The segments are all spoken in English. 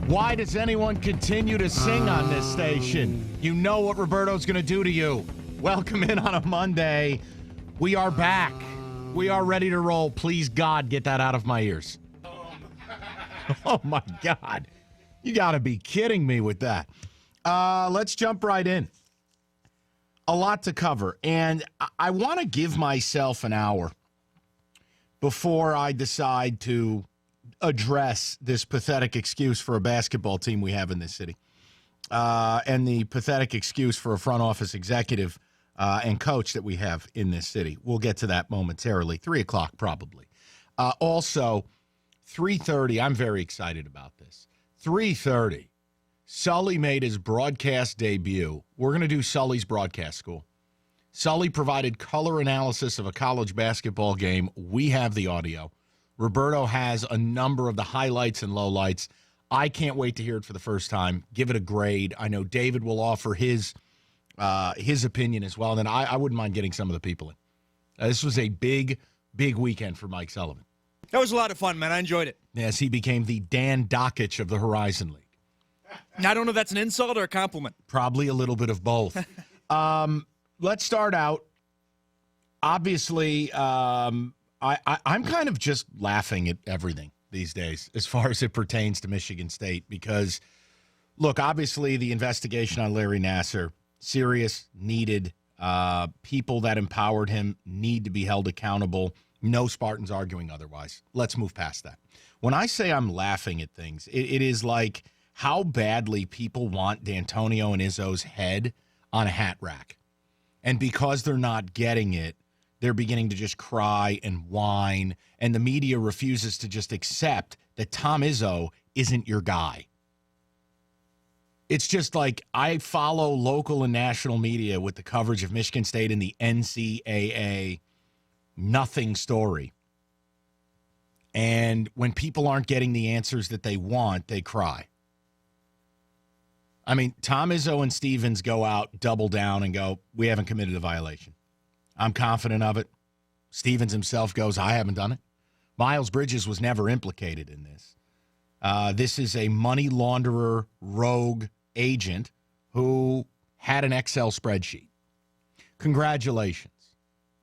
Why does anyone continue to sing on this station? You know what Roberto's going to do to you. Welcome in on a Monday. We are back. We are ready to roll. Please, God, get that out of my ears. Oh, my God. You got to be kidding me with that. Let's jump right in. A lot to cover. And I want to give myself an hour before I decide to address this pathetic excuse for a basketball team we have in this city, and the pathetic excuse for a front office executive and coach that we have in this city. We'll get to that momentarily. 3 o'clock probably. Also, 3:30, I'm very excited about this. 3:30, Sully made his broadcast debut. We're going to do Sully's broadcast school. Sully provided color analysis of a college basketball game. We have the audio. Roberto has a number of the highlights and lowlights. I can't wait to hear it for the first time. Give it a grade. I know David will offer his opinion as well. And then I wouldn't mind getting some of the people in. This was a big, big weekend for Mike Sullivan. That was a lot of fun, man. I enjoyed it. Yes, he became the Dan Dockich of the Horizon League. I don't know if that's an insult or a compliment. Probably a little bit of both. Let's start out. Obviously, I'm kind of just laughing at everything these days as far as it pertains to Michigan State because, look, obviously the investigation on Larry Nassar, serious, needed. People that empowered him need to be held accountable. No Spartans arguing otherwise. Let's move past that. When I say I'm laughing at things, it is like how badly people want Dantonio and Izzo's head on a hat rack. And because they're not getting it, they're beginning to just cry and whine, and the media refuses to just accept that Tom Izzo isn't your guy. It's just like I follow local and national media with the coverage of Michigan State and the NCAA nothing story. And when people aren't getting the answers that they want, they cry. I mean, Tom Izzo and Stevens go out, double down, and go, we haven't committed a violation. I'm confident of it. Stevens himself goes, I haven't done it. Miles Bridges was never implicated in this. This is a money launderer, rogue agent who had an Excel spreadsheet. Congratulations.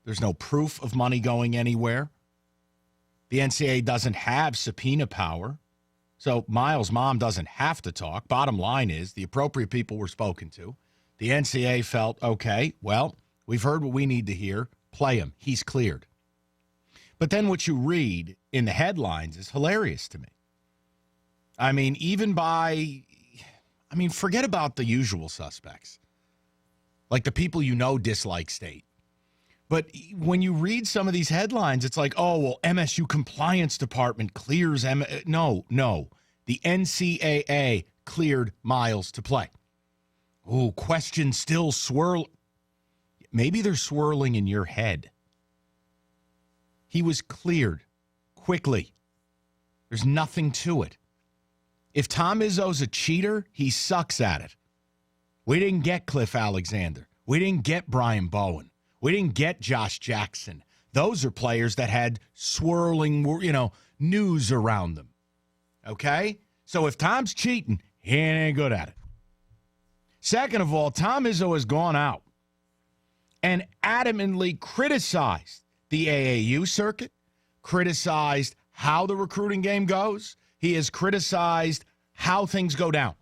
There's no proof of money going anywhere. The NCAA doesn't have subpoena power. So Miles' mom doesn't have to talk. Bottom line is the appropriate people were spoken to. The NCAA felt, okay, well, we've heard what we need to hear. Play him. He's cleared. But then what you read in the headlines is hilarious to me. I mean, forget about the usual suspects. Like the people you know dislike State. But when you read some of these headlines, it's like, oh, well, MSU Compliance Department clears No. The NCAA cleared Miles to play. Oh, questions still swirl. Maybe they're swirling in your head. He was cleared quickly. There's nothing to it. If Tom Izzo's a cheater, he sucks at it. We didn't get Cliff Alexander. We didn't get Brian Bowen. We didn't get Josh Jackson. Those are players that had swirling, news around them. Okay? So if Tom's cheating, he ain't good at it. Second of all, Tom Izzo has gone out and adamantly criticized the AAU circuit, criticized how the recruiting game goes. He has criticized how things go down.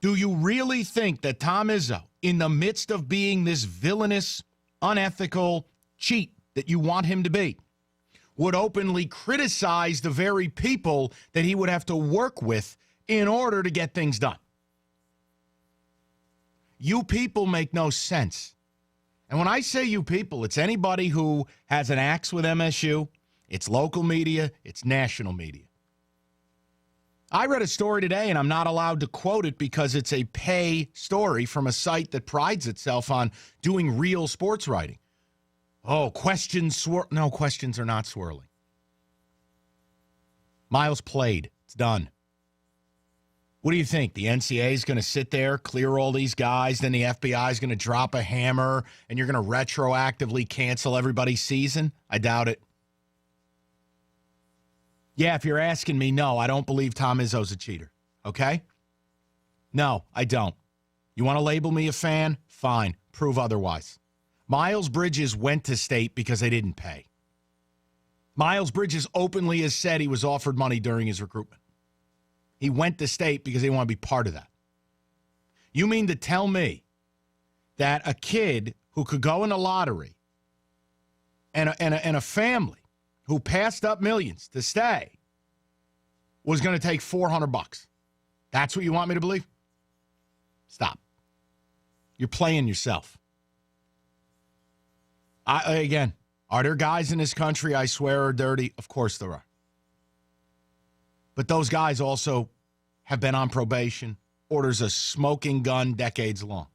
Do you really think that Tom Izzo, in the midst of being this villainous, unethical cheat that you want him to be, would openly criticize the very people that he would have to work with in order to get things done? You people make no sense. And when I say you people, it's anybody who has an axe with MSU. It's local media. It's national media. I read a story today, and I'm not allowed to quote it because it's a pay story from a site that prides itself on doing real sports writing. Oh, questions No, questions are not swirling. Miles played. It's done. What do you think? The NCAA is going to sit there, clear all these guys, then the FBI is going to drop a hammer, and you're going to retroactively cancel everybody's season? I doubt it. Yeah, if you're asking me, no, I don't believe Tom Izzo's a cheater. Okay? No, I don't. You want to label me a fan? Fine. Prove otherwise. Miles Bridges went to state because they didn't pay. Miles Bridges openly has said he was offered money during his recruitment. He went to state because they want to be part of that. You mean to tell me that a kid who could go in a lottery and a family who passed up millions to stay was going to take $400? That's what you want me to believe? Stop. You're playing yourself. Again, are there guys in this country I swear are dirty? Of course there are. But those guys also have been on probation, orders a smoking gun decades long.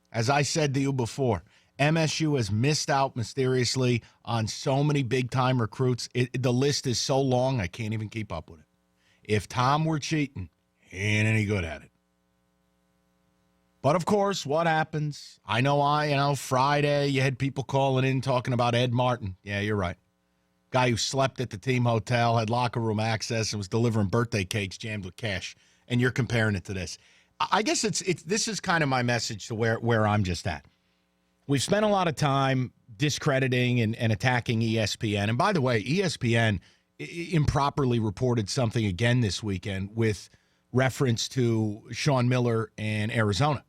As I said to you before, MSU has missed out mysteriously on so many big-time recruits. The list is so long, I can't even keep up with it. If Tom were cheating, he ain't any good at it. But, of course, what happens? I know, Friday you had people calling in talking about Ed Martin. Yeah, you're right. Guy who slept at the team hotel, had locker room access, and was delivering birthday cakes jammed with cash. And you're comparing it to this. I guess this is kind of my message to where I'm just at. We've spent a lot of time discrediting and attacking ESPN. And by the way, ESPN improperly reported something again this weekend with reference to Sean Miller and Arizona.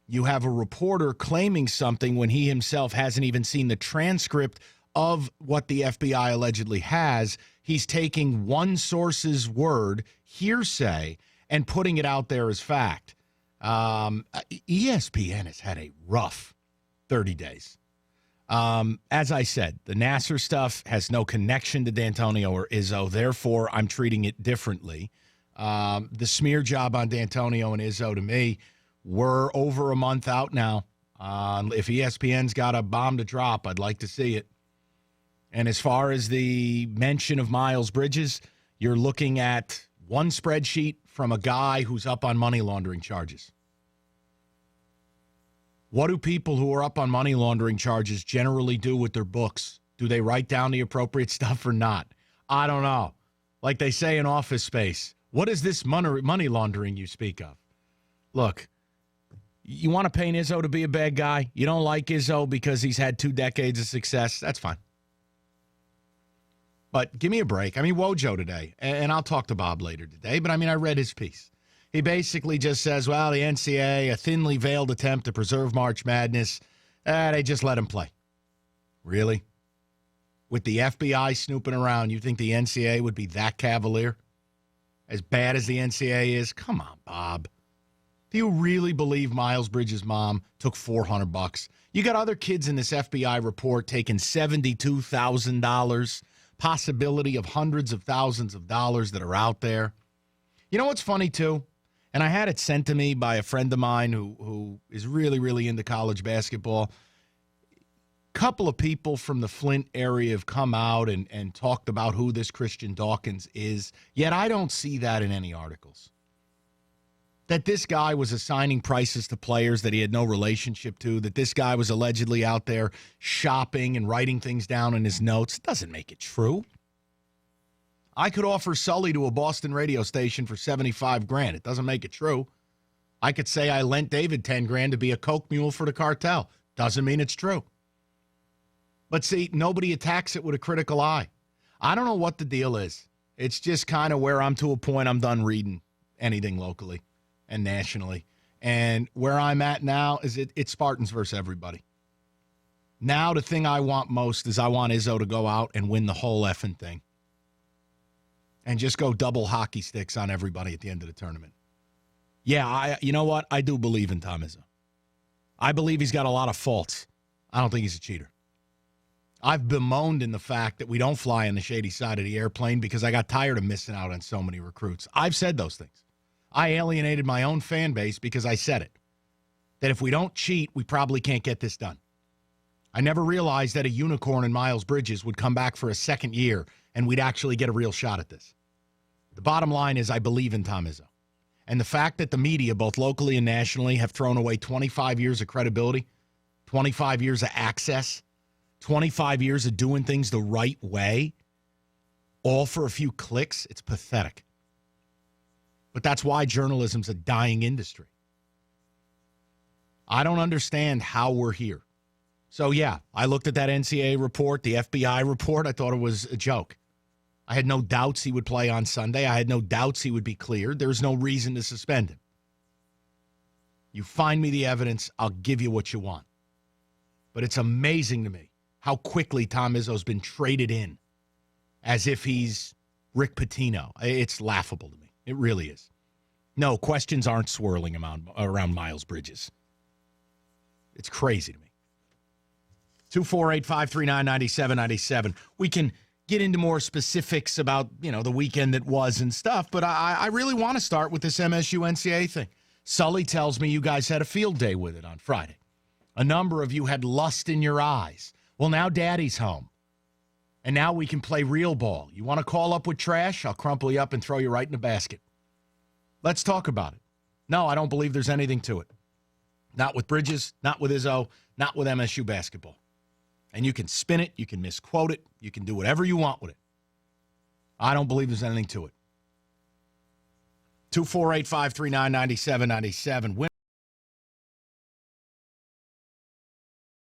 You have a reporter claiming something when he himself hasn't even seen the transcript of what the FBI allegedly has. He's taking one source's word, hearsay, and putting it out there as fact. ESPN has had a rough 30 days. As I said, the Nasser stuff has no connection to Dantonio or Izzo. Therefore, I'm treating it differently. The smear job on Dantonio and Izzo, to me, we're over a month out now. If ESPN's got a bomb to drop, I'd like to see it. And as far as the mention of Miles Bridges, you're looking at one spreadsheet from a guy who's up on money laundering charges. What do people who are up on money laundering charges generally do with their books? Do they write down the appropriate stuff or not? I don't know. Like they say in Office Space, what is this money laundering you speak of? Look, you want to paint Izzo to be a bad guy? You don't like Izzo because he's had 2 decades of success? That's fine. But give me a break. Wojo today, and I'll talk to Bob later today, but I read his piece. He basically just says, well, the NCAA, a thinly veiled attempt to preserve March Madness, they just let him play. Really? With the FBI snooping around, you think the NCAA would be that cavalier? As bad as the NCAA is? Come on, Bob. Do you really believe Miles Bridges' mom took $400? You got other kids in this FBI report taking $72,000, possibility of hundreds of thousands of dollars that are out there. You know what's funny, too? And I had it sent to me by a friend of mine who is really, really into college basketball. Couple of people from the Flint area have come out and talked about who this Christian Dawkins is, yet I don't see that in any articles. That this guy was assigning prices to players that he had no relationship to, that this guy was allegedly out there shopping and writing things down in his notes, doesn't make it true. I could offer Sully to a Boston radio station for $75,000. It doesn't make it true. I could say I lent David $10,000 to be a coke mule for the cartel. Doesn't mean it's true. But see, nobody attacks it with a critical eye. I don't know what the deal is. It's just kind of where I'm to a point I'm done reading anything locally and nationally. And where I'm at now is it's Spartans versus everybody. Now the thing I want most is I want Izzo to go out and win the whole effing thing. And just go double hockey sticks on everybody at the end of the tournament. Yeah, you know what? I do believe in Tom Izzo. I believe he's got a lot of faults. I don't think he's a cheater. I've bemoaned in the fact that we don't fly on the shady side of the airplane because I got tired of missing out on so many recruits. I've said those things. I alienated my own fan base because I said it. That if we don't cheat, we probably can't get this done. I never realized that a unicorn in Miles Bridges would come back for a second year and we'd actually get a real shot at this. The bottom line is I believe in Tom Izzo. And the fact that the media, both locally and nationally, have thrown away 25 years of credibility, 25 years of access, 25 years of doing things the right way, all for a few clicks. It's pathetic. But that's why journalism's a dying industry. I don't understand how we're here. So, yeah, I looked at that NCAA report, the FBI report. I thought it was a joke. I had no doubts he would play on Sunday. I had no doubts he would be cleared. There's no reason to suspend him. You find me the evidence, I'll give you what you want. But it's amazing to me how quickly Tom Izzo's been traded in as if he's Rick Pitino. It's laughable to me. It really is. No, questions aren't swirling around Miles Bridges. It's crazy to me. 248-539-9797. We can get into more specifics about, the weekend that was and stuff, but I really want to start with this MSU NCAA thing. Sully tells me you guys had a field day with it on Friday. A number of you had lust in your eyes. Well, now Daddy's home. And now we can play real ball. You want to call up with trash? I'll crumple you up and throw you right in the basket. Let's talk about it. No, I don't believe there's anything to it. Not with Bridges, not with Izzo, not with MSU basketball. And you can spin it, you can misquote it, you can do whatever you want with it. I don't believe there's anything to it. 248-539-9797.